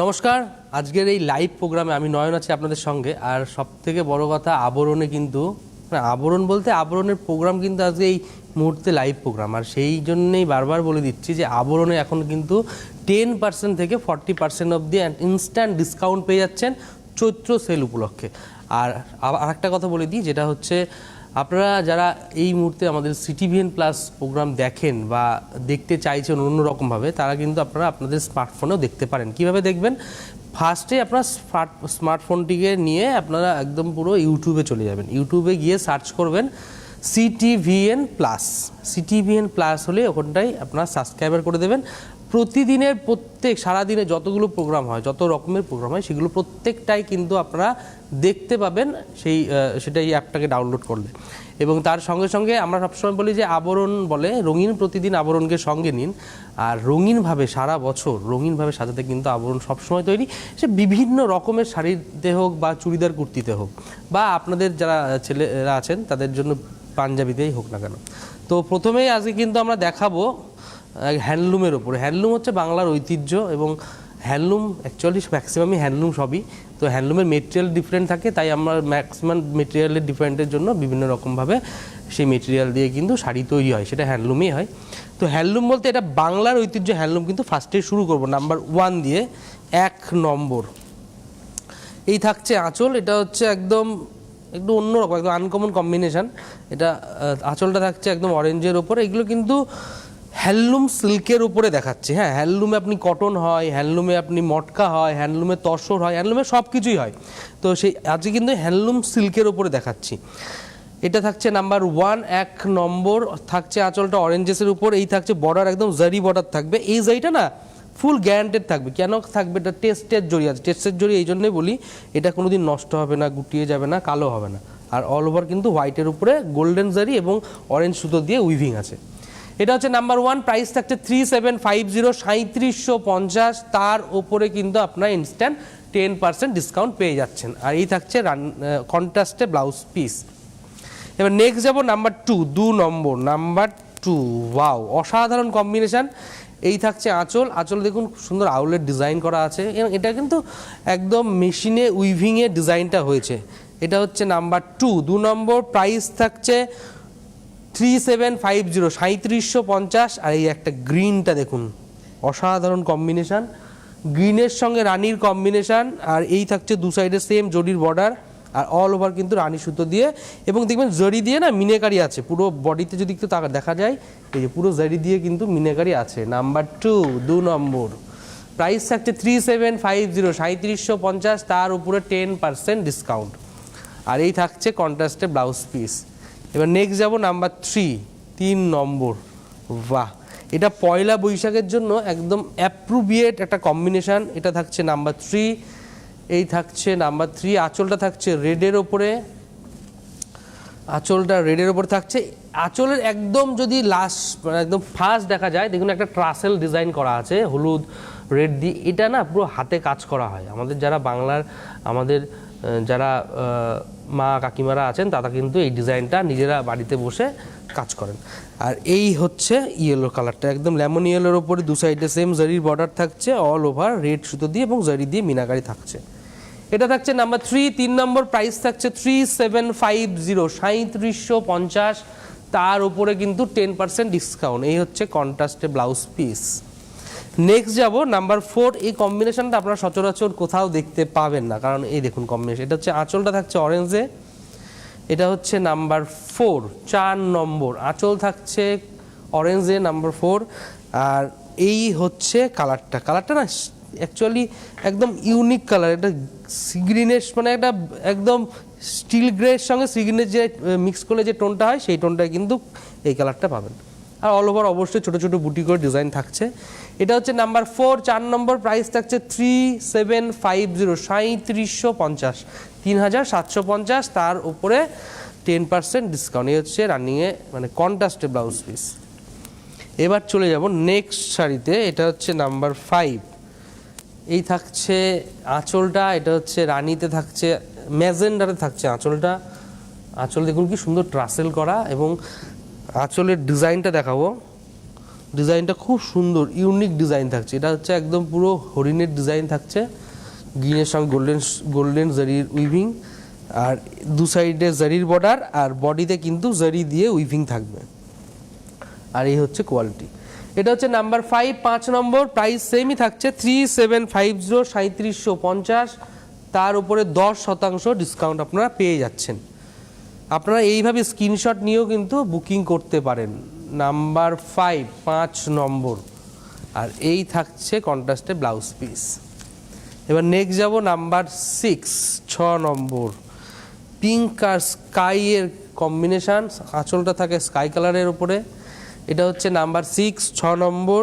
নমস্কার, আজকের এই লাইভ প্রোগ্রামে আমি নয়ন আছি আপনাদের সঙ্গে। আর সবথেকে বড় কথা, আবরণে কিন্তু আবরণ বলতে আবরণের প্রোগ্রাম কিন্তু আজকে এই মুহূর্তে লাইভ প্রোগ্রাম। আর সেই জন্যেই বারবার বলে দিচ্ছি যে আবরণে এখন কিন্তু 10% থেকে 40% অবধি ইনস্ট্যান্ট ডিসকাউন্ট পেয়ে যাচ্ছেন চৈত্র সেল উপলক্ষে। আর আরেকটা কথা বলে দিই, যেটা হচ্ছে আপনারা যারা এই মুহূর্তে আমাদের সিটিভিএন প্লাস প্রোগ্রাম দেখেন বা দেখতে চাইছেন অন্যরকমভাবে, তারা কিন্তু আপনারা আপনাদের স্মার্টফোনেও দেখতে পারেন। কিভাবে দেখবেন? ফার্স্টে আপনার স্মার্টফোনটিকে নিয়ে আপনারা একদম পুরো ইউটিউবে চলে যাবেন। ইউটিউবে গিয়ে সার্চ করবেন সিটিভিএন প্লাস। সিটিভিএন প্লাস হলে ওখানটাই আপনারা সাবস্ক্রাইবার করে দেবেন। প্রতিদিনের সারাদিনে যতগুলো প্রোগ্রাম হয়, যত রকমের প্রোগ্রাম হয়, সেগুলো প্রত্যেকটাই কিন্তু আপনারা দেখতে পাবেন সেটা এই অ্যাপটাকে ডাউনলোড করলে। এবং তার সঙ্গে সঙ্গে আমরা সবসময় বলি যে আবরণ বলে রঙিন প্রতিদিন আবরণকে সঙ্গে নিন। আর রঙিনভাবে সারা বছর রঙিনভাবে সাজাতে কিন্তু আবরণ সবসময় তৈরি। সে বিভিন্ন রকমের শাড়িতে হোক বা চুড়িদার কুর্তিতে হোক, বা আপনাদের যারা ছেলেরা আছেন তাদের জন্য পাঞ্জাবিতেই হোক না কেন। তো প্রথমেই আজকে কিন্তু আমরা দেখাবো হ্যান্ডলুমের ওপরে। হ্যান্ডলুম হচ্ছে বাংলার ঐতিহ্য, এবং হ্যান্ডলুম অ্যাকচুয়ালি ম্যাক্সিমামই হ্যান্ডলুম সবই। তো হ্যান্ডলুমের মেটেরিয়াল ডিফারেন্ট থাকে, তাই আমরা ম্যাক্সিমাম মেটেরিয়ালের ডিফারেন্টের জন্য বিভিন্ন রকমভাবে সেই মেটেরিয়াল দিয়ে কিন্তু শাড়ি তৈরি হয়, সেটা হ্যান্ডলুমই হয়। তো হ্যান্ডলুম বলতে এটা বাংলার ঐতিহ্য হ্যান্ডলুম। কিন্তু ফার্স্টে শুরু করব নাম্বার 1 দিয়ে। 1 নম্বর এই থাকছে আঁচল। এটা হচ্ছে একদম একটু অন্যরকম, একদম আনকমন কম্বিনেশান। এটা আঁচলটা থাকছে একদম অরেঞ্জের ওপরে। এগুলো কিন্তু হ্যান্ডলুম সিল্কের উপরে দেখাচ্ছে। হ্যাঁ, হ্যান্ডলুমে আপনি কটন হয়, হ্যান্ডলুমে আপনি মটকা হয়, হ্যান্ডলুমে তসর হয়, হ্যান্ডলুমে সব কিছুই হয়। তো সেই আজকে কিন্তু হ্যান্ডলুম সিল্কের উপরে দেখাচ্ছি। এটা থাকছে নাম্বার 1। 1 নম্বর থাকছে আঁচলটা অরেঞ্জেসের উপর। এই থাকছে বর্ডার, একদম জারি বর্ডার থাকবে। এই জারিটা না ফুল গ্যারান্টেড থাকবে। কেন থাকবে? এটা টেস্টের জড়ি আছে। টেস্টের জড়ি এই জন্যই বলি, এটা কোনোদিন নষ্ট হবে না, গুটিয়ে যাবে না, কালো হবে না। আর অল ওভার কিন্তু হোয়াইটের উপরে গোল্ডেন জারি এবং অরেঞ্জ সুতো দিয়ে উইভিং আছে। এটা হচ্ছে নাম্বার 1। প্রাইস থাকছে 3750, 3750। তার ওপরে কিন্তু আপনার ইনস্ট্যান্ট 10% ডিসকাউন্ট পেয়ে যাচ্ছেন। আর এই থাকছে কন্ট্রাস্টে ব্লাউজ পিস। এবার নেক্সট যাব নাম্বার 2। 2 নম্বর, নাম্বার 2। ওয়াও, অসাধারণ কম্বিনেশান। এই থাকছে আঁচল। আঁচল দেখুন সুন্দর আউলের ডিজাইন করা আছে, এবং এটা কিন্তু একদম মেশিনে উইভিংয়ে ডিজাইনটা হয়েছে। এটা হচ্ছে নাম্বার 2। 2 নম্বর। প্রাইস থাকছে 3750, 3750। আর এই একটা গ্রিনটা দেখুন, অসাধারণ কম্বিনেশান। গ্রিনের সঙ্গে রানির কম্বিনেশান। আর এই থাকছে দু সাইডে সেম জরির বর্ডার, আর অল ওভার কিন্তু রানি সুতো দিয়ে, এবং দেখবেন জরি দিয়ে না মিনেকারি আছে পুরো বডিতে। যদি একটু দেখা যায়, এই যে পুরো জরি দিয়ে কিন্তু মিনেকারি আছে। নাম্বার 2, 2 নম্বর। প্রাইস থাকছে 3750, 3750। তার উপরে 10% ডিসকাউন্ট। আর এই থাকছে কন্ট্রাস্টে ব্লাউজ পিস। এবার নেক্সট যাব নাম্বার 3। 3 নম্বর। বাহ, এটা পয়লা বৈশাখের জন্য একদম অ্যাপ্রোপ্রিয়েট একটা কম্বিনেশান। এটা থাকছে নাম্বার 3। এই থাকছে নাম্বার 3। আঁচলটা থাকছে রেডের ওপরে। আঁচলটা রেডের ওপর থাকছে। আঁচলের একদম যদি একদম ফার্স্ট দেখা যায়, দেখুন একটা ট্রাসেল ডিজাইন করা আছে হলুদ রেড দিয়ে। এটা না পুরো হাতে কাজ করা হয়। আমাদের যারা বাংলার আমাদের যারা মা কাকিমারা আছেন, তারা কিন্তু এই ডিজাইনটা নিজেরা বাড়িতে বসে কাজ করেন। আর এই হচ্ছে ইয়েলো কালারটা, একদম লেমন ইয়েলোর ওপরে দু সাইডে সেম জারির বর্ডার থাকছে, অল ওভার রেড সুতো দিয়ে এবং জারি দিয়ে মিনাকারি থাকছে। এটা থাকছে নাম্বার 3। 3 নম্বর। প্রাইস থাকছে 3750, 3750। তার উপরে কিন্তু 10% ডিসকাউন্ট। এই হচ্ছে কন্ট্রাস্টে ব্লাউজ পিস। নেক্সট যাব নাম্বার 4। এই কম্বিনেশনটা আপনারা সচরাচর কোথাও দেখতে পাবেন না, কারণ এই দেখুন কম্বিনেশন। এটা হচ্ছে আঁচলটা থাকছে অরেঞ্জে। এটা হচ্ছে নাম্বার 4। 4 নম্বর। আঁচল থাকছে অরেঞ্জে, নাম্বার 4। আর এই হচ্ছে কালারটা না অ্যাকচুয়ালি একদম ইউনিক কালার। এটা সি গ্রিনের, মানে একটা একদম স্টিল গ্রের সঙ্গে সি গ্রিনের যে মিক্স করলে যে টোনটা হয়, সেই টোনটায় কিন্তু এই কালারটা পাবেন। আর অল ওভার অবশ্যই ছোটো ছোটো বুটি করে ডিজাইন থাকছে। এটা হচ্ছে নাম্বার 4। 4 নম্বর। প্রাইস থাকছে 3750, 3750, 3750। তার উপরে 10% ডিসকাউন্ট। এই হচ্ছে রানিংয়ে মানে কন্ট্রাস্টে ব্লাউজ পিস। এবার চলে যাব নেক্সট শাড়িতে। এটা হচ্ছে নাম্বার 5। এই থাকছে আঁচলটা। এটা হচ্ছে রানিতে থাকছে, ম্যাজেন্ডারে থাকছে আঁচলটা। আঁচল দেখুন কি সুন্দর ট্রাসেল করা, এবং আঁচলের ডিজাইনটা দেখাবো। ডিজাইনটা খুব সুন্দর, ইউনিক ডিজাইন থাকছে। এটা হচ্ছে একদম পুরো হরিণের ডিজাইন থাকছে, গ্রিনের সঙ্গে গোল্ডেন জারির উইভিং, আর দু সাইডে জারির বর্ডার, আর বডিতে কিন্তু জারি দিয়ে উইভিং থাকবে। আর এই হচ্ছে কোয়ালিটি। এটা হচ্ছে নাম্বার 5, 5 নম্বর, প্রাইস সেমই থাকছে 3750, 3750, তার উপরে 10% ডিসকাউন্ট আপনারা পেয়ে যাচ্ছেন। আপনারা এইভাবে স্ক্রিনশট নিয়েও কিন্তু বুকিং করতে পারেন। নাম্বার 5, 5 নম্বর, আর এই থাকছে কন্ট্রাস্টে ব্লাউজ পিস। এবার নেক্সট যাব নাম্বার 6, 6 নম্বর, পিঙ্ক আর স্কাইয়ের কম্বিনেশান, আঁচলটা থাকে স্কাই কালারের উপরে। এটা হচ্ছে নাম্বার 6, 6 নম্বর,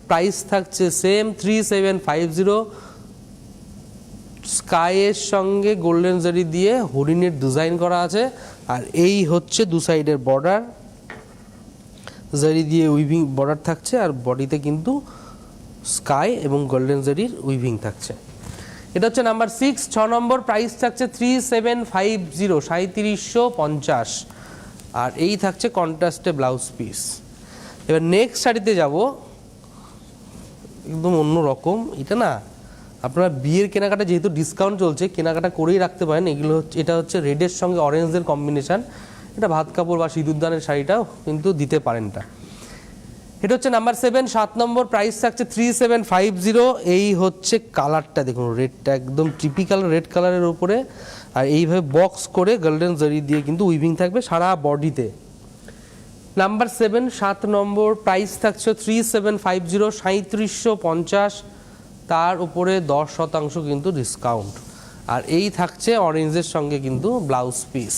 প্রাইস থাকছে সেম 3750, স্কাইয়ের সঙ্গে গোল্ডেন জারি দিয়ে হরিণের ডিজাইন করা আছে। আর এই হচ্ছে দু সাইডের বর্ডার, জারি দিয়ে উইভিং বর্ডার থাকছে, আর বডিতে কিন্তু স্কাই এবং গোল্ডেন জারির উইভিং থাকছে। এটা হচ্ছে নাম্বার 6, 6 নম্বর, প্রাইস থাকছে 3750, 3750, আর এই থাকছে কন্ট্রাস্টে ব্লাউজ পিস। এবার নেক্সট শাড়িতে যাব, একদম অন্য রকম। এটা না আপনারা বিয়ের কেনাকাটা যেহেতু ডিসকাউন্ট চলছে, কেনাকাটা করেই রাখতে পারেন। এগুলো হচ্ছে, এটা হচ্ছে রেডের সঙ্গে অরেঞ্জের কম্বিনেশান। এটা ভাত কাপড় বা সিঁদুরদানের শাড়িটাও কিন্তু দিতে পারেন। এটা হচ্ছে নাম্বার 7, 7 নম্বর, প্রাইস থাকছে 3750। এই হচ্ছে কালারটা দেখুন, রেডটা একদম টিপিক্যাল রেড কালারের উপরে, আর এইভাবে বক্স করে গোল্ডেন জারি দিয়ে কিন্তু উইভিং থাকবে সারা বডিতে। নাম্বার 7, 7 নম্বর, প্রাইস থাকছে 3750, 3750, তার উপরে 10% কিন্তু ডিসকাউন্ট। আর এই থাকছে অরেঞ্জের সঙ্গে কিন্তু ব্লাউজ পিস।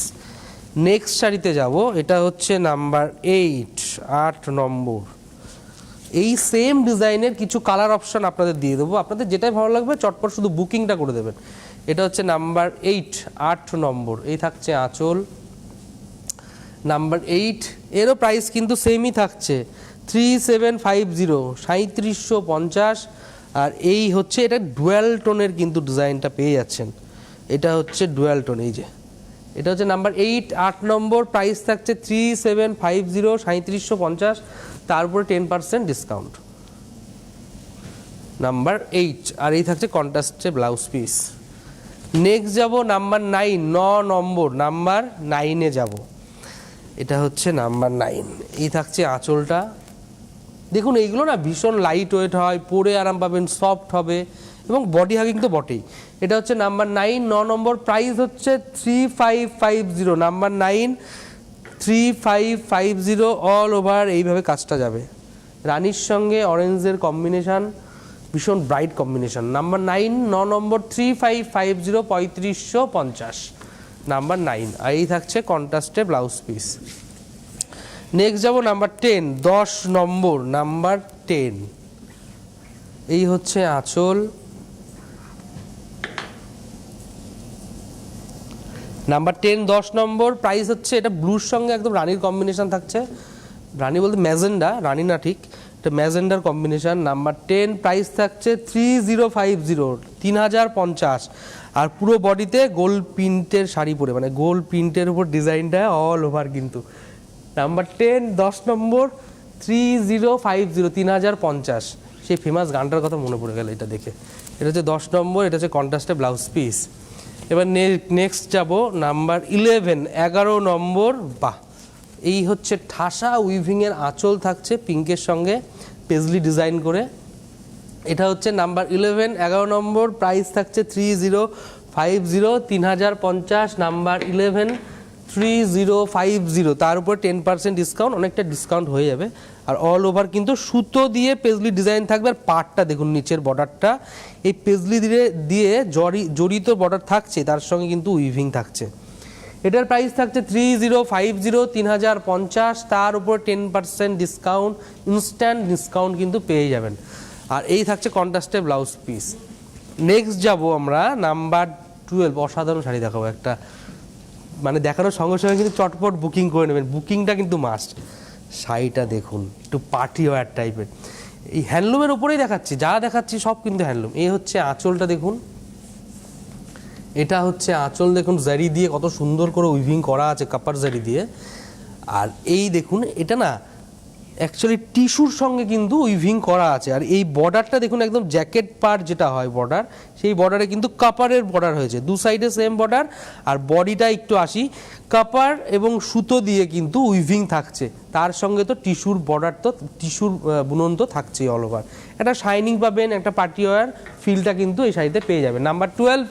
নেক্সট শাড়িতে যাব, এটা হচ্ছে নাম্বার 8, 8 নম্বর। এই সেম ডিজাইনের কিছু কালার অপশন আপনাদের দিয়ে দেবো, আপনাদের যেটাই ভালো লাগবে চটপট শুধু বুকিংটা করে দেবেন। এটা হচ্ছে নাম্বার 8, 8 নম্বর, এই থাকছে আঁচল। নাম্বার 8 এরও প্রাইস কিন্তু সেমই থাকছে 3750, 3750, আর এই হচ্ছে এটা ডুয়াল টোনের কিন্তু ডিজাইনটা পেয়ে যাচ্ছেন। এটা হচ্ছে ডুয়াল টোন, এই যে এটা হচ্ছে নাম্বার 8, 8 নম্বর, প্রাইস থাকছে 3750, 3750, তার উপরে 10% ডিসকাউন্ট। নাম্বার 8, আর এই থাকছে কন্ট্রাস্টে ব্লাউজ পিস। নেক্সট যাব নাম্বার 9, 9 নম্বর, নাম্বার 9-এ যাব। এটা হচ্ছে নাম্বার 9, এই থাকছে আঁচলটা। দেখুন এইগুলো না ভীষণ লাইট ওয়েট হয়, পরে আরাম পাবেন, সফট হবে এবং বডি হাগিং তো বটেই। এটা হচ্ছে নাম্বার 9, 9 নম্বর, প্রাইস হচ্ছে 3550। নাম্বার 9, 3550, অল ওভার এইভাবে কাজটা যাবে। রানির সঙ্গে অরেঞ্জের কম্বিনেশান, ভীষণ ব্রাইট কম্বিনেশান। নাম্বার 9, 9 নম্বর, 3550, 3550, নাম্বার 9, আর এই থাকছে কন্ট্রাস্টে ব্লাউজ পিস। নেক্সট যাব নাম্বার 10, 10 নম্বর, নাম্বার 10, এই হচ্ছে আঁচল। নাম্বার 10, 10 নম্বর, প্রাইস হচ্ছে, এটা ব্লুর সঙ্গে একদম রানির কম্বিনেশান থাকছে। রানি বলতে ম্যাজেন্ডা, রানি না ঠিক, এটা ম্যাজেন্ডার কম্বিনেশান। নাম্বার 10, প্রাইস থাকছে 3050, 3050, আর পুরো বডিতে গোল্ড প্রিন্টের শাড়ি পরে, মানে গোল্ড প্রিন্টের উপর ডিজাইনটা অল ওভার কিন্তু। নাম্বার 10, 10 নম্বর, 3050, 3050, সেই ফেমাস গানটার কথা মনে পড়ে গেল এটা দেখে। এটা হচ্ছে 10 নম্বর, এটা হচ্ছে কন্ট্রাস্টে ব্লাউজ পিস। এবার নেক্সট যাব নাম্বার 11, 11 নম্বর। বাহ, এই হচ্ছে ঠাসা উইভিংয়ের আঁচল থাকছে পিঙ্কের সঙ্গে পেজলি ডিজাইন করে। এটা হচ্ছে নাম্বার 11, 11 নম্বর, প্রাইস থাকছে 3050, 3050, নাম্বার 11, 3050, তার উপর 10% ডিসকাউন্ট, অনেকটা ডিসকাউন্ট হয়ে যাবে। আর অল ওভার কিন্তু সুতো দিয়ে পেজলি ডিজাইন থাকবে। আর পাটটা দেখুন, নিচের বর্ডারটা এই পেজলি দিয়ে জড়িত বর্ডার থাকছে, তার সঙ্গে কিন্তু উইভিং থাকছে। এটার প্রাইস থাকছে 3050, 3050, তার উপর 10% ডিসকাউন্ট, ইনস্ট্যান্ট ডিসকাউন্ট কিন্তু পেয়ে যাবেন। আর এই থাকছে কন্ট্রাস্টে ব্লাউজ পিস। নেক্সট যাব আমরা নাম্বার 12, অসাধারণ শাড়ি দেখাবো একটা, মানে দেখানোর সঙ্গে সঙ্গে কিন্তু চটপট বুকিং করে নেবেন, বুকিংটা কিন্তু মাস্ট। শাড়িটা দেখুন, একটু পার্টি ওয়্যার টাইপের, এই হ্যান্ডলুমের উপরেই দেখাচ্ছি, যা দেখাচ্ছি সব কিন্তু হ্যান্ডলুম। এই হচ্ছে আঁচলটা দেখুন, এটা হচ্ছে আঁচল দেখুন, জারি দিয়ে কত সুন্দর করে উইভিং করা আছে, কাপার জারি দিয়ে। আর এই দেখুন, এটা না অ্যাকচুয়ালি টিস্যুর সঙ্গে কিন্তু উইভিং করা আছে। আর এই বর্ডারটা দেখুন একদম জ্যাকেট পার্ট যেটা হয় বর্ডার, সেই বর্ডারে কিন্তু কাপারের বর্ডার হয়েছে, দু সাইডে সেম বর্ডার। আর বডিটা একটু আসি, কাপার এবং সুতো দিয়ে কিন্তু উইভিং থাকছে, তার সঙ্গে তো টিস্যুর বর্ডার, তো টিস্যুর বুনন তো থাকছেই অল ওভার। একটা শাইনিং পাবেন, একটা পার্টি ওয়্যার ফিলটা কিন্তু এই শাড়িতে পেয়ে যাবেন। নাম্বার 12,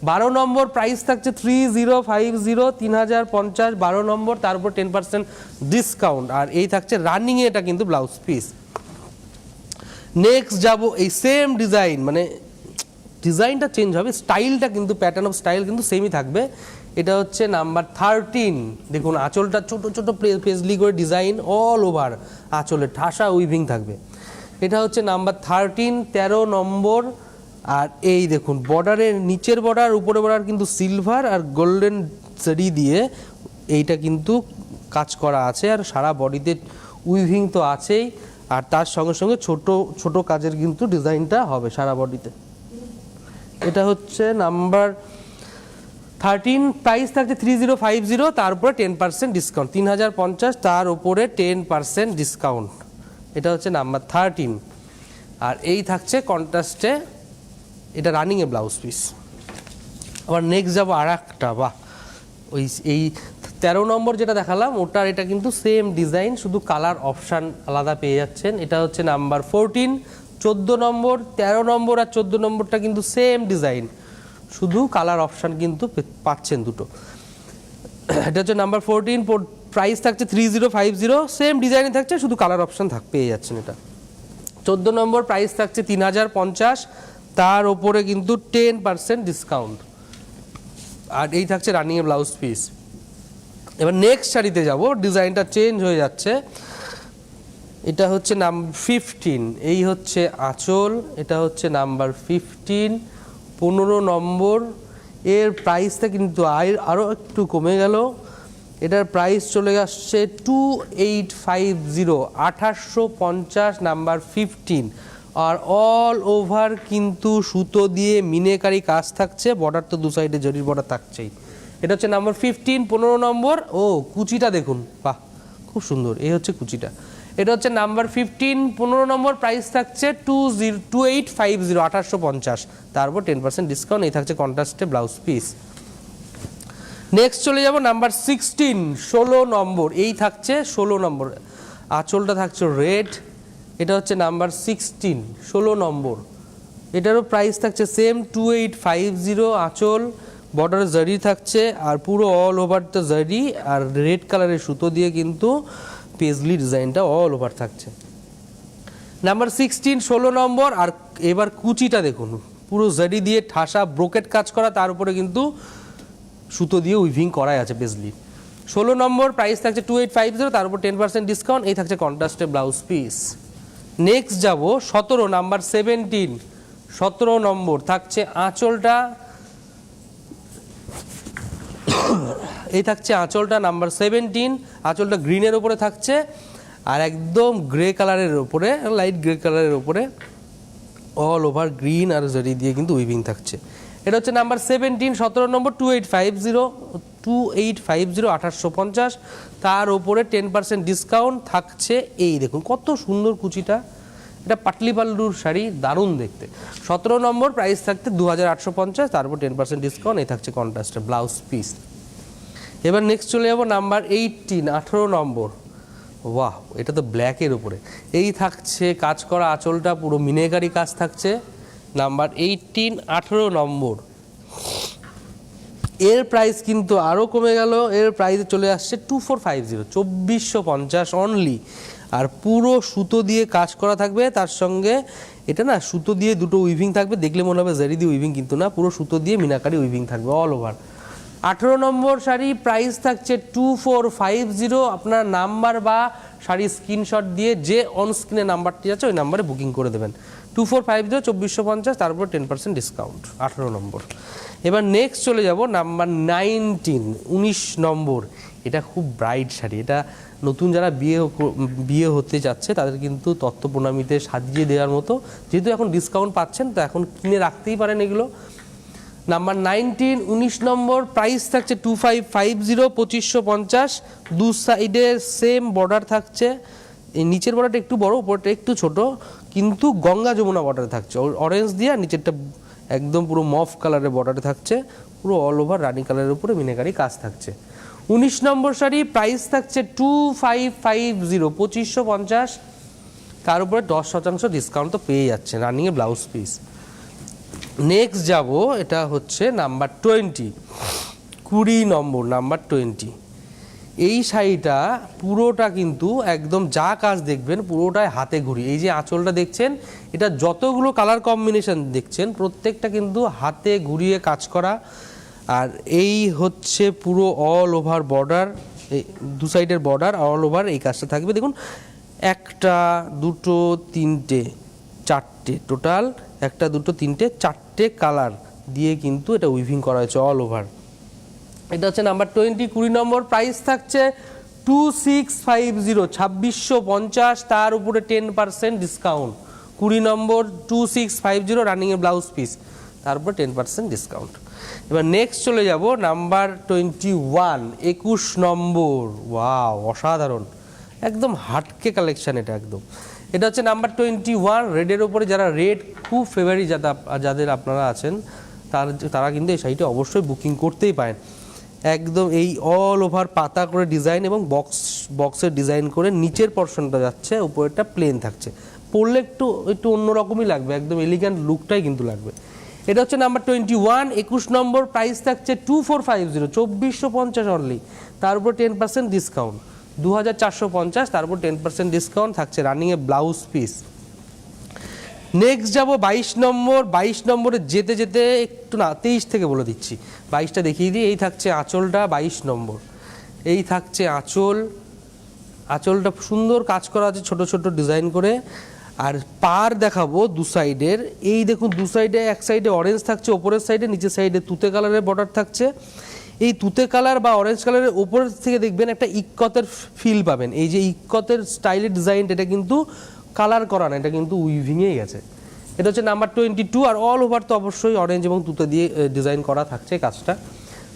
12 নম্বর প্রাইস থাকছে 3050, 3050, 12 নম্বর, তার উপর 10% ডিসকাউন্ট। আর এই থাকছে রানিংয়ে, এটা কিন্তু ব্লাউজ পিস। নেক্সট যাব এই সেম ডিজাইন, মানে ডিজাইনটা চেঞ্জ হবে, স্টাইলটা কিন্তু প্যাটার্ন অফ স্টাইল কিন্তু সেমই থাকবে। এটা হচ্ছে নাম্বার 13। দেখুন আঁচলটা ছোট ছোট পেজলি করে ডিজাইন অল ওভার, আঁচলে ঠাসা উইভিং থাকবে। এটা হচ্ছে নাম্বার 13, 13 নম্বর। আর এই দেখুন বর্ডারের নিচের বর্ডার উপরে বর্ডার কিন্তু সিলভার আর গোল্ডেন জরি দিয়ে এইটা কিন্তু কাজ করা আছে, আর সারা বডিতে উইভিং তো আছেই, আর তার সঙ্গে সঙ্গে ছোট ছোট কাজের কিন্তু ডিজাইনটা হবে সারা বডিতে। এটা হচ্ছে নাম্বার 13, প্রাইস থাকছে 3050, তার উপরে 10% ডিসকাউন্ট, 3050, তার উপরে 10% ডিসকাউন্ট। এটা হচ্ছে নাম্বার 13। আর এই থাকছে কন্ট্রাস্টে, এটা রানিংয়ে ব্লাউজ পিস। আবার নেক্সট যাবো আর একটা, বাহ, ওই এই 13 নম্বর যেটা দেখালাম ওটার এটা কিন্তু সেম ডিজাইন, শুধু কালার অপশান আলাদা পেয়ে যাচ্ছেন। এটা হচ্ছে নাম্বার 14, 14 নম্বর, 13 নম্বর আর 14 নম্বরটা কিন্তু সেম ডিজাইন, শুধু কালার অপশান কিন্তু পাচ্ছেন দুটো। এটা হচ্ছে নাম্বার 14, প্রাইস থাকছে 3050, সেম ডিজাইনে থাকছে, শুধু কালার অপশান পেয়ে যাচ্ছেন। এটা 14 নম্বর, প্রাইস থাকছে 3050, তার ওপরে কিন্তু 10% ডিসকাউন্ট। আর এই থাকছে রানিংয়ে ব্লাউজ পিস। এবার নেক্সট শাড়িতে যাব, ডিজাইনটা চেঞ্জ হয়ে যাচ্ছে। এটা হচ্ছে নাম্বার 15, এই হচ্ছে আঁচল, এটা হচ্ছে নাম্বার 15, 15 নম্বর। এর প্রাইসটা কিন্তু আরও একটু কমে গেল, এটার প্রাইস চলে আসছে 2850, 2850, নাম্বার 15। আর অল ওভার কিন্তু সুতো দিয়ে মিনেকারি কাজ থাকছে, বর্ডার তো দু সাইডে জরির বর্ডার থাকছেই। এটা হচ্ছে নাম্বার 15, 15 নম্বর। ও কুচিটা দেখুন, বাহ খুব সুন্দর, এই হচ্ছে কুচিটা। এটা হচ্ছে নাম্বার 15, 15 নম্বর, প্রাইস থাকছে 2850, 2850, তারপর 10% ডিসকাউন্ট। এই থাকছে কন্ট্রাস্টে ব্লাউজ পিস। নেক্সট চলে যাব নাম্বার 16, 16 নম্বর, এই থাকছে 16 নম্বর, আঁচলটা থাকছে রেড। এটা হচ্ছে নাম্বার 16, 16 নম্বর। এটারও প্রাইস থাকছে সেম 2850, আঁচল, বর্ডারে জারি থাকছে, আর পুরো অল ওভার তো জারি আর রেড কালারের সুতো দিয়ে কিন্তু পেজলি ডিজাইনটা অল ওভার থাকছে। নাম্বার 16, 16 নম্বর। আর এবার কুচিটা দেখুন, পুরো জারি দিয়ে ঠাসা ব্রোকেট কাজ করা, তার উপরে কিন্তু সুতো দিয়ে উইভিং করাই আছে পেজলি। 16 নম্বর, প্রাইস থাকছে 2850, তার উপর 10% ডিসকাউন্ট। এই থাকছে কন্ট্রাস্টে ব্লাউজ পিস। নেক্সট যাব 17, নাম্বার 17, 17 নম্বর, থাকছে আঁচলটা, এই থাকছে আঁচলটা নাম্বার 17, আঁচলটা গ্রিনের উপরে থাকছে, আর একদম গ্রে কালারের উপরে, লাইট গ্রে কালারের উপরে অল ওভার গ্রিন আর জরি দিয়ে কিন্তু উইভিং থাকছে। এটা হচ্ছে নাম্বার 17, 17 নম্বর, 2850, 2850, তার উপরে 10% ডিসকাউন্ট থাকছে। এই দেখুন কত সুন্দর কুচিটা, এটা পাটলি পাল্লুর শাড়ি, দারুণ দেখতে। 17 নম্বর, প্রাইস থাকতে 2850, তার উপর 10% ডিসকাউন্ট। এই থাকছে কন্ট্রাস্টে ব্লাউজ পিস। এবার নেক্সট চলে যাবো নাম্বার 18, 18 নম্বর। ওয়াহ, এটা তো ব্ল্যাকের উপরে, এই থাকছে কাজ করা আঁচলটা, পুরো মিনেকারি কাজ থাকছে। নাম্বার 18, 18 নম্বর। এর প্রাইস কিন্তু আরও কমে গেল, এর প্রাইস চলে আসছে 2450, 2450 অনলি। আর পুরো সুতো দিয়ে কাজ করা থাকবে, তার সঙ্গে এটা না সুতো দিয়ে দুটো উইভিং থাকবে, দেখলে মনে হবে জারি দিয়ে উইভিং, কিন্তু না, পুরো সুতো দিয়ে মিনাকারি উইভিং থাকবে অল ওভার। 18 নম্বর শাড়ি, প্রাইস থাকছে 2450। আপনার নাম্বার বা শাড়ি স্ক্রিনশট দিয়ে যে অন স্ক্রিনে নাম্বারটি আছে ওই নাম্বারে বুকিং করে দেবেন। 2450, 2450, তারপর 10% ডিসকাউন্ট, 18 নম্বর। এবার নেক্সট চলে যাব নাম্বার 19, 19 নম্বর। এটা খুব ব্রাইট শাড়ি, এটা নতুন যারা বিয়ে হতে যাচ্ছে তাদের কিন্তু তত্ত্ব প্রণামীতে সাজিয়ে দেওয়ার মতো, যেহেতু এখন ডিসকাউন্ট পাচ্ছেন তো এখন কিনে রাখতেই পারেন এগুলো। নাম্বার 19, 19 নম্বর, প্রাইস থাকছে 2550, 2550, দু সাইডে সেম বর্ডার থাকছে, এই নিচের বর্ডারটা একটু বড়, উপরটা একটু ছোট, কিন্তু গঙ্গা যমুনা বর্ডারে থাকছে, অরেঞ্জ দিয়ে, নিচেরটা একদম পুরো মফ কালারের বর্ডারে থাকছে, পুরো অল ওভার রানি কালারের উপরে মিনাকারি কাজ থাকছে। 19 নম্বর শাড়ি, প্রাইস থাকছে 2550, 2550, তার উপরে 10% ডিসকাউন্ট তো পেয়ে যাচ্ছে, রানিংয়ে ব্লাউজ পিস। নেক্সট যাব, এটা হচ্ছে নাম্বার 20, 20 নম্বর, নাম্বার 20। এই শাড়িটা পুরোটা কিন্তু একদম যা কাজ দেখবেন পুরোটাই হাতে ঘুরি। এই যে আঁচলটা দেখছেন, এটা যতগুলো কালার কম্বিনেশন দেখছেন প্রত্যেকটা কিন্তু হাতে ঘুরিয়ে কাজ করা। আর এই হচ্ছে পুরো অল ওভার বর্ডার, এই দু সাইডের বর্ডার অল ওভার এই কাজটা থাকবে। দেখুন, একটা দুটো তিনটে চারটে, টোটাল একটা দুটো তিনটে চারটে কালার দিয়ে কিন্তু এটা উইভিং করা হয়েছে অল ওভার। এটা হচ্ছে নাম্বার 20, 20 নম্বর, প্রাইস থাকছে 2650, 2650, তার উপরে 10% ডিসকাউন্ট। 20 নম্বর 2650, রানিংয়ের ব্লাউজ পিস, তার উপরে 10% ডিসকাউন্ট। এবার নেক্সট চলে যাব নাম্বার 21, 21 নম্বর। ওয়াও, অসাধারণ, একদম হাটকে কালেকশন এটা একদম। এটা হচ্ছে নাম্বার 21, রেডের ওপরে যারা রেড খুব ফেভারিট যাদের আপনারা আছেন তারা কিন্তু এই শাড়িটা অবশ্যই বুকিং করতেই পারেন। একদম এই অল ওভার পাতা করে ডিজাইন এবং বক্সের ডিজাইন করে নিচের পোর্শনটা যাচ্ছে, উপরেরটা প্লেন থাকছে। পরলে একটু অন্যরকমই লাগবে, একদম এলিগ্যান্ট লুকটাই কিন্তু লাগবে। এটা হচ্ছে নাম্বার 21, 21 নম্বর, প্রাইস থাকছে 2450, 2450 অনলি, তার উপর 10% ডিসকাউন্ট, 2450, তার উপর 10% ডিসকাউন্ট থাকছে, রানিংয়ে ব্লাউজ পিস। নেক্সট যাব 22 নম্বর, 22 নম্বরে যেতে যেতে একটু না 23 থেকে বলে দিচ্ছি, 22টা দেখিয়ে দিই। এই থাকছে আঁচলটা 22 নম্বর, এই থাকছে আঁচলটা সুন্দর কাজ করা আছে ছোট ছোট ডিজাইন করে। আর পার দেখাবো দু সাইডের, এই দেখুন দু সাইডে, এক সাইডে অরেঞ্জ থাকছে ওপরের সাইডে, নিচের সাইডে তুতে কালারের বর্ডার থাকছে। এই তুতে কালার বা অরেঞ্জ কালারের উপরের থেকে দেখবেন একটা ইক্কতের ফিল পাবেন। এই যে ইক্কতের স্টাইলের ডিজাইন, এটা কিন্তু কালার করা না, এটা কিন্তু উইভিংয়ে গেছে। এটা হচ্ছে নাম্বার 22, আর অল ওভার তো অবশ্যই অরেঞ্জ এবং তুতে দিয়ে ডিজাইন করা থাকছে কাজটা।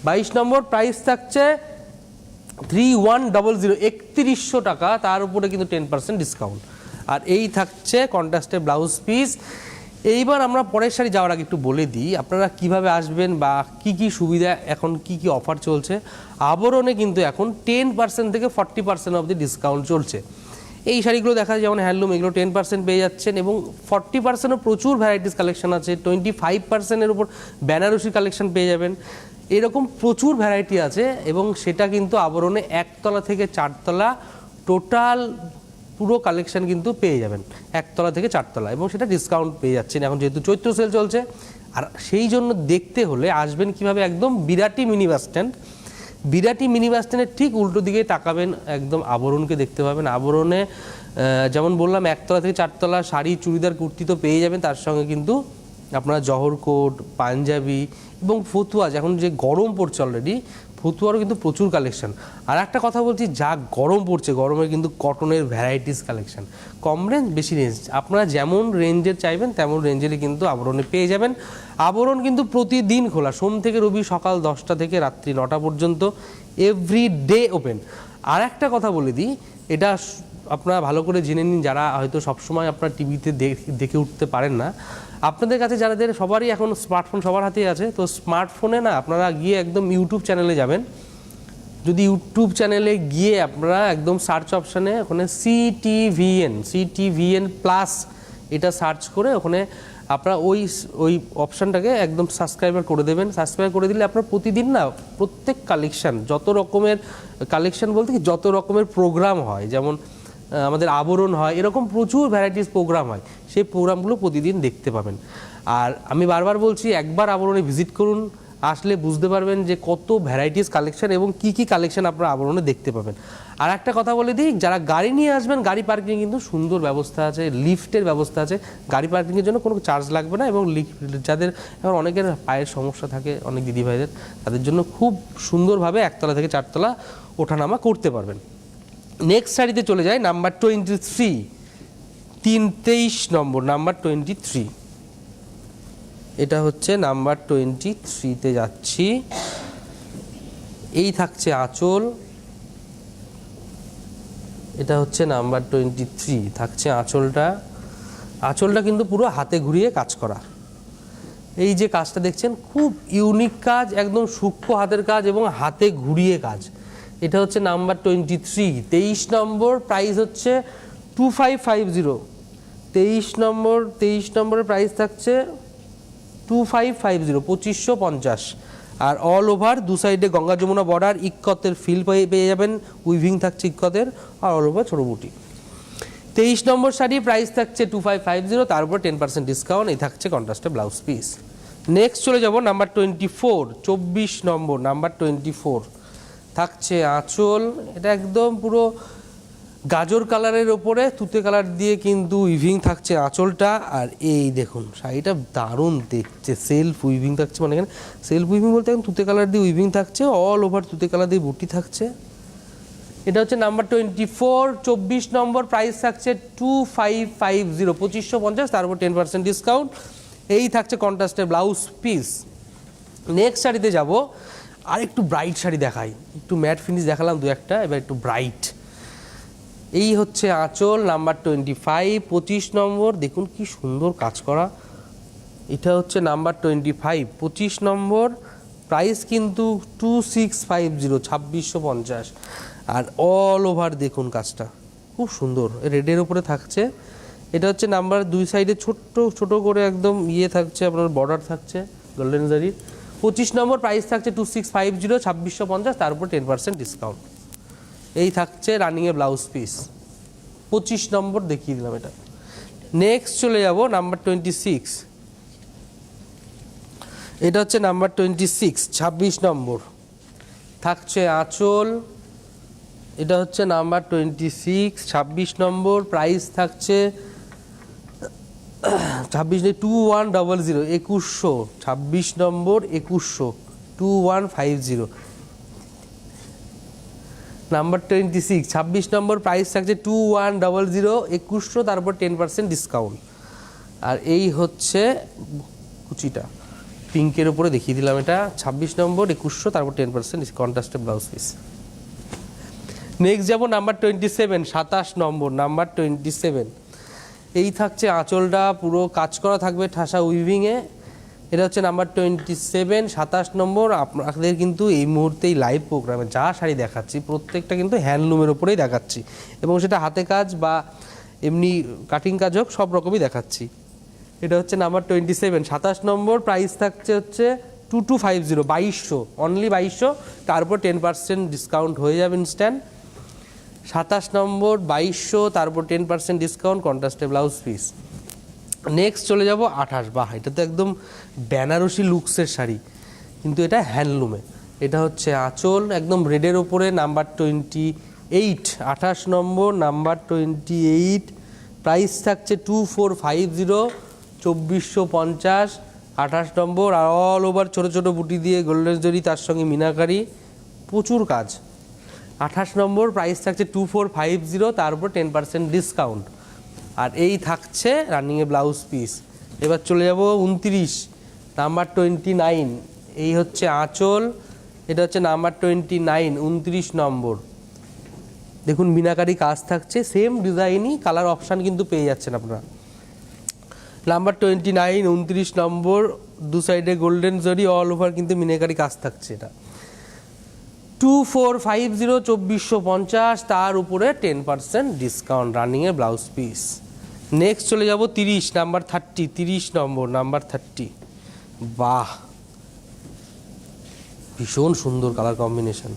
22 নম্বর, প্রাইস থাকছে 3100, 3100 টাকা, তার উপরে কিন্তু 10% ডিসকাউন্ট। আর এই থাকছে কন্ট্রাস্টের ব্লাউজ পিস। এইবার আমরা পরের শাড়ি যাওয়ার আগে একটু বলে দিই আপনারা কিভাবে আসবেন বা কি কি সুবিধা, এখন কি কি অফার চলছে। আবরণে কিন্তু এখন 10% থেকে 40% অবধি ডিসকাউন্ট চলছে। এই শাড়িগুলো দেখা যায় যেমন হ্যান্ডলুম, এগুলো 10% পেয়ে যাচ্ছেন, এবং 40%ও প্রচুর ভ্যারাইটিস কালেকশন আছে। 25%-এর উপর বেনারসি কালেকশন পেয়ে যাবেন। এরকম প্রচুর ভ্যারাইটি আছে, এবং সেটা কিন্তু আবরণে 1 তলা থেকে 4 তলা টোটাল পুরো কালেকশন কিন্তু পেয়ে যাবেন, 1 তলা থেকে 4 তলা, এবং সেটা ডিসকাউন্ট পেয়ে যাচ্ছেন এখন যেহেতু চৈত্র সেল চলছে। আর সেই জন্য দেখতে হলে আসবেন কিভাবে, একদম Birati mini bus stand, Birati mini bus স্ট্যান্ডের ঠিক উল্টো দিকে তাকাবেন, একদম আবরণকে দেখতে পাবেন। আবরণে যেমন বললাম 1 তলা থেকে 4 তলা শাড়ি, চুড়িদার, কুর্তি তো পেয়ে যাবেন, তার সঙ্গে কিন্তু আপনারা জহর কোট, পাঞ্জাবি এবং ফতুয়া, এখন যে গরম পড়ছে অলরেডি, ফতুয়ারও কিন্তু প্রচুর কালেকশন। আর একটা কথা বলছি, যা গরম পড়ছে, গরমে কিন্তু কটনের ভ্যারাইটিস কালেকশন, কম রেঞ্জ বেশি রেঞ্জ, আপনারা যেমন রেঞ্জের চাইবেন তেমন রেঞ্জেরই কিন্তু আবরণে পেয়ে যাবেন। আবরণ কিন্তু প্রতিদিন খোলা, সোম থেকে রবি সকাল 10টা থেকে রাত্রি 9টা পর্যন্ত, এভরিডে ওপেন। আর একটা কথা বলে দিই, এটা আপনারা ভালো করে জেনে নিন, যারা হয়তো সবসময় আপনার টিভিতে দেখে উঠতে পারেন না, আপনাদের কাছে যাদের সবারই এখন স্মার্টফোন সবার হাতেই আছে, তো স্মার্টফোনে না আপনারা গিয়ে একদম ইউটিউব চ্যানেলে যাবেন। যদি ইউটিউব চ্যানেলে গিয়ে আপনারা একদম সার্চ অপশানে ওখানে সিটিভিএন প্লাস এটা সার্চ করে ওখানে আপনারা ওই অপশানটাকে একদম সাবস্ক্রাইবার করে দেবেন। সাবস্ক্রাইব করে দিলে আপনার প্রতিদিন না প্রত্যেক কালেকশান, যত রকমের কালেকশান বলতে কি যত রকমের প্রোগ্রাম হয়, যেমন আমাদের আবরণ হয়, এরকম প্রচুর ভ্যারাইটিস প্রোগ্রাম হয়, সেই প্রোগ্রামগুলো প্রতিদিন দেখতে পাবেন। আর আমি বারবার বলছি, একবার আবরণে ভিজিট করুন, আসলে বুঝতে পারবেন যে কত ভ্যারাইটিস কালেকশন এবং কি কি কালেকশন আপনারা আবরণে দেখতে পাবেন। আর একটা কথা বলে দিই, যারা গাড়ি নিয়ে আসবেন, গাড়ি পার্কিং কিন্তু সুন্দর ব্যবস্থা আছে, লিফটের ব্যবস্থা আছে, গাড়ি পার্কিংয়ের জন্য কোনো চার্জ লাগবে না। এবং যাদের এখন অনেকের পায়ের সমস্যা থাকে, অনেক দিদিভাইদের, তাদের জন্য খুব সুন্দরভাবে 1 তলা থেকে 4 তলা ওঠানামা করতে পারবেন। নেক্সট শাড়িতে চলে যায় নাম্বার 23, 23 নম্বর, নাম্বার 23। এটা হচ্ছে নাম্বার 23-তে যাচ্ছি। এই থাকছে আঁচল, এটা হচ্ছে নাম্বার 23, থাকছে আঁচলটা। আঁচলটা কিন্তু পুরো হাতে ঘুরিয়ে কাজ করা। এই যে কাজটা দেখছেন খুব ইউনিক কাজ, একদম সূক্ষ্ম হাতের কাজ এবং হাতে ঘুরিয়ে কাজ। এটা হচ্ছে নাম্বার 23, 23 নম্বর, প্রাইস হচ্ছে 2550। 23 নম্বরের প্রাইস থাকছে 2550, 2550। আর অল ওভার দু সাইডে গঙ্গা যমুনা বর্ডার, ইক্কতের ফিল পেয়ে যাবেন, উইভিং থাকছে ইক্কতের, আর অল ওভার ছোটো বুটি। 23 নম্বর শাড়ি প্রাইস থাকছে 2550, তার উপর 10% ডিসকাউন্ট। এই থাকছে কন্ট্রাস্টে ব্লাউজ পিস। নেক্সট চলে যাব নাম্বার 24, 24 নম্বর, নাম্বার 24, থাকছে আঁচল। এটা একদম পুরো গাজর কালারের ওপরে তুতে কালার দিয়ে কিন্তু উইভিং থাকছে আঁচলটা। আর এই দেখুন শাড়িটা দারুণ দেখছে, সেলফ উইভিং থাকছে, মানে এখানে সেলফ উইভিং বলতে এখন তুতে কালার দিয়ে উইভিং থাকছে, অল ওভার তুতে কালার দিয়ে বুটি থাকছে। এটা হচ্ছে নাম্বার 24, 24 নম্বর, প্রাইস থাকছে 2550, 2550, তার উপর 10% ডিসকাউন্ট। এই থাকছে কন্ট্রাস্টের ব্লাউজ পিস। নেক্সট শাড়িতে যাব, আর একটু ব্রাইট শাড়ি দেখাই। একটু ম্যাট ফিনিশ দেখালাম দু একটা, এবার একটু ব্রাইট। এই হচ্ছে আঁচল, নাম্বার 25, 25 নম্বর, দেখুন কি সুন্দর কাজ করা। এটা হচ্ছে নাম্বার 25, 25 নম্বর, প্রাইস কিন্তু 2650, 2650। আর অল ওভার দেখুন কাজটা খুব সুন্দর, রেডের উপরে থাকছে। এটা হচ্ছে নাম্বার, দুই সাইডে ছোট্ট ছোট করে একদম ইয়ে থাকছে, আপনার বর্ডার থাকছে গোল্ডেন জারির। 25 নম্বর, প্রাইস থাকছে 2650, 2650, তার উপর 10% ডিসকাউন্ট। এই থাকছে রানিংয়ে ব্লাউজ পিস। 25 নম্বর দেখিয়ে দিলাম এটা। নেক্সট চলে যাব নাম্বার 26। এটা হচ্ছে নাম্বার 26, 26 নম্বর, থাকছে আঁচল। এটা হচ্ছে নাম্বার 26, 26 নম্বর, প্রাইস থাকছে 2100, 2100, 26 নম্বর, 2100, 2150। নাম্বার 26, 26 নম্বর, প্রাইস থাকছে 2100, 2100, তারপর 10% ডিসকাউন্ট। আর এই হচ্ছে কুচিটা পিঙ্কের উপরে দেখিয়ে দিলাম, এটা 26 নম্বর, 2100, তারপর 10% কন্ট্রাস্টে ব্লাউজ পিস। নেক্সট যাব নাম্বার 27, 27 নম্বর, নাম্বার 27, এই থাকছে আঁচলটা পুরো কাজ করা থাকবে ঠাসা উইভিংয়ে। এটা হচ্ছে নাম্বার 27, 27 নম্বর। আপনাদের কিন্তু এই মুহূর্তে এই লাইভ প্রোগ্রামে যা শাড়ি দেখাচ্ছি প্রত্যেকটা কিন্তু হ্যান্ডলুমের ওপরেই দেখাচ্ছি, এবং সেটা হাতে কাজ বা এমনি কাটিং কাজ হোক, সব রকমই দেখাচ্ছি। এটা হচ্ছে নাম্বার 27, 27 নম্বর, প্রাইস থাকছে হচ্ছে 2250, 2200, অনলি 2200, তারপর 10% ডিসকাউন্ট হয়ে যাবে ইনস্ট্যান্ট। 27 নম্বর, 2200, তারপর 10% ডিসকাউন্ট, কন্ট্রাস্টে ব্লাউজ পিস। নেক্সট চলে যাব 28, বাহ, এটা তো একদম বেনারসি লুকসের শাড়ি, কিন্তু এটা হ্যান্ডলুমে। এটা হচ্ছে আঁচল, একদম রেডের ওপরে, নাম্বার 28, 28 নম্বর, নাম্বার 28, প্রাইস থাকছে 2450, 2450, 28 নম্বর। আর অল ওভার ছোটো ছোটো বুটি দিয়ে গোল্ডেন জরি, তার সঙ্গে মিনাকারি, প্রচুর কাজ। 28 নম্বর, প্রাইস থাকছে 2450, তার উপর 10% ডিসকাউন্ট। আর এই থাকছে রানিংয়ে ব্লাউজ পিস। এবার চলে যাব 29, নাম্বার 29, এই হচ্ছে আঁচল। এটা হচ্ছে নাম্বার 29, 29 নম্বর, দেখুন মিনাকারি কাজ থাকছে, সেম ডিজাইনই, কালার অপশান কিন্তু পেয়ে যাচ্ছেন আপনারা। নাম্বার 29, 29 নম্বর, দু সাইডে গোল্ডেন জরি, অল ওভার কিন্তু মিনাকারি কাজ থাকছে। এটা 2450, 2450, তার উপরে 10% ডিসকাউন্ট, রানিংয়ে ব্লাউজ পিস। নেক্সট চলে যাব 30, নাম্বার 30, 30 নম্বর, নাম্বার 30, বাহ, ভীষণ সুন্দর কালার কম্বিনেশন।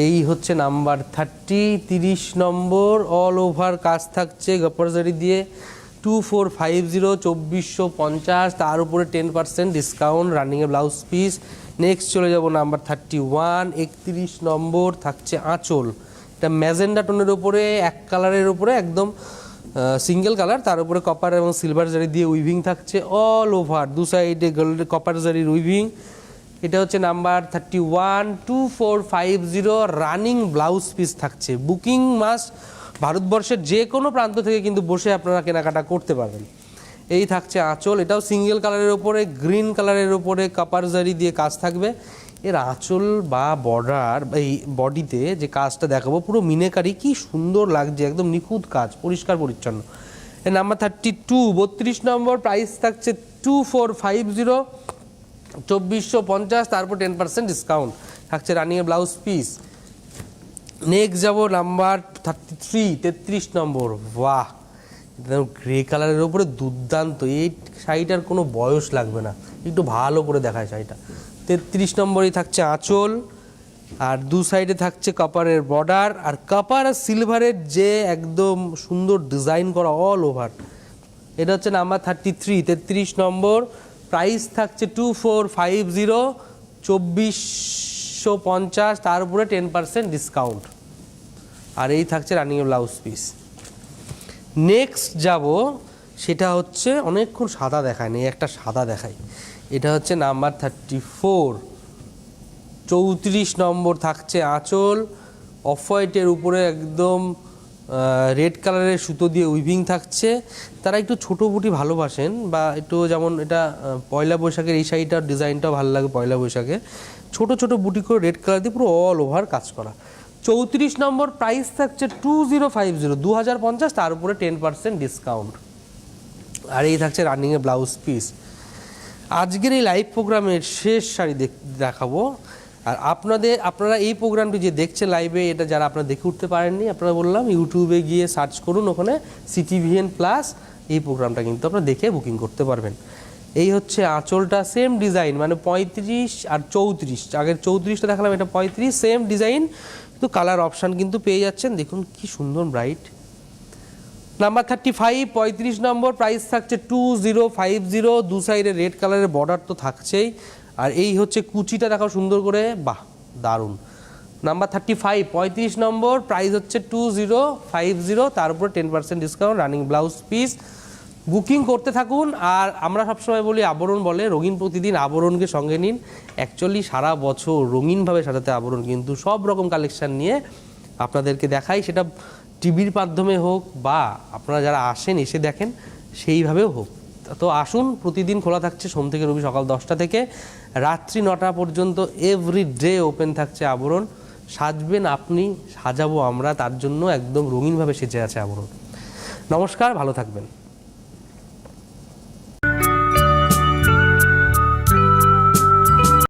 এই হচ্ছে নাম্বার 30, 30 নম্বর, অল ওভার কাজ থাকছে গপ্পরজারি দিয়ে, 2450, 2450, তার উপরে 10% ডিসকাউন্ট, রানিংয়ে ব্লাউজ পিস। নেক্সট চলে যাব নাম্বার 31, 31 নম্বর, থাকছে আঁচল। এটা ম্যাজেন্ডা টোনের উপরে, এক কালারের উপরে, একদম সিঙ্গেল কালার, তার উপরে কপার এবং সিলভার জারি দিয়ে উইভিং থাকছে, অল ওভার দু সাইডে গোল্ডেন কপার জারির উইভিং। এটা হচ্ছে নাম্বার 31, 2450, রানিং ব্লাউজ পিস থাকছে। বুকিং মাস্ট, ভারতবর্ষের যে কোনো প্রান্ত থেকে কিন্তু বসে আপনারা কেনাকাটা করতে পারবেন। এই থাকছে আঁচল, এটাও সিঙ্গেল কালারের ওপরে, গ্রিন কালারের ওপরে কপার জারি দিয়ে কাজ থাকবে। এর আঁচল বা বর্ডার এই বডিতে যে কাজটা দেখাবো পুরো মিনেকারি, কি সুন্দর লাগছে, একদম নিখুঁত কাজ, পরিষ্কার পরিচ্ছন্ন। এর নাম্বার 32, 32 নম্বর, প্রাইস থাকছে 2450, 2450, তারপর 10% ডিসকাউন্ট থাকছে, রানিং এর ব্লাউজ পিস। নেক্সট যাব নাম্বার 33, 33 নম্বর, বাহ গ্রে কালারের উপরে দুর্দান্ত, এই শাড়িটার কোনো বয়স লাগবে না, একটু ভালো করে দেখায় শাড়িটা। 33 নম্বরই থাকছে আঁচল, আর দু সাইডে থাকছে কপারের বর্ডার, আর কপার আর সিলভারের যে একদম সুন্দর ডিজাইন করা অল ওভার। এটা হচ্ছে নাম্বার 33, 33 নম্বর, প্রাইস থাকছে 2450, 2450, তার উপরে 10% ডিসকাউন্ট, আর এই থাকছে রানিং এর ব্লাউজ পিস। নেক্সট যাব, সেটা হচ্ছে অনেকক্ষণ সাদা দেখায় নেই, একটা সাদা দেখাই। এটা হচ্ছে নাম্বার 34, 34 নম্বর থাকছে আঁচল, অফ হোয়াইটের উপরে একদম রেড কালারের সুতো দিয়ে উইভিং থাকছে। তারা একটু ছোটো বুটি ভালোবাসেন, বা একটু যেমন এটা পয়লা বৈশাখের এই শাড়িটার ডিজাইনটাও ভালো লাগে, পয়লা বৈশাখে ছোট ছোট বুটি করে রেড কালার দিয়ে পুরো অল ওভার কাজ করা। 34 নম্বর, প্রাইস থাকছে 2050, 2050, তার উপরে 10% ডিসকাউন্ট, আর এই থাকছে রানিংয়ের ব্লাউজ পিস। আজকের এই লাইভ প্রোগ্রামের শেষ শাড়ি দেখাবো। আর আপনারা এই প্রোগ্রামটি যে দেখছেন লাইভে, এটা যারা আপনারা দেখে উঠতে পারেননি, আপনারা বললাম ইউটিউবে গিয়ে সার্চ করুন, ওখানে CTVN প্লাস এই প্রোগ্রামটা কিন্তু আপনারা দেখে বুকিং করতে পারবেন। এই হচ্ছে আঁচলটা, সেম ডিজাইন, মানে 35 আর 34, আগের 34টা দেখালাম, এটা 35, সেম ডিজাইন, কিন্তু কালার অপশান কিন্তু পেয়ে যাচ্ছেন, দেখুন কি সুন্দর ব্রাইট। নাম্বার 35, 35 নম্বর, প্রাইস থাকছে 2050, দু সাইডে রেড কালারের বর্ডার তো থাকছেই, আর এই হচ্ছে কুচিটা দেখাও সুন্দর করে, বাহ দারুণ। নাম্বার 35, 35 নম্বর, প্রাইস হচ্ছে 2050, তার উপরে 10% discount, running blouse piece. Booking করতে থাকুন। আর আমরা সবসময় বলি আবরণ বলে, রঙিন প্রতিদিন আবরণকে সঙ্গে নিন। অ্যাকচুয়ালি সারা বছর রঙিনভাবে সাজাতে আবরণ কিন্তু সব রকম কালেকশান নিয়ে আপনাদেরকে দেখাই, সেটা টিভির মাধ্যমে হোক বা আপনারা যারা আসেন এসে দেখেন সেইভাবেও হোক। তো আসুন, প্রতিদিন খোলা থাকছে সোম থেকে রবি সকাল 10টা থেকে রাত্রি 9টা পর্যন্ত, এভরিডে ওপেন থাকছে আবরণ। সাজবেন আপনি, সাজাবো আমরা, তার জন্য একদম রঙিনভাবে সেজে আছে আবরণ। নমস্কার, ভালো থাকবেন।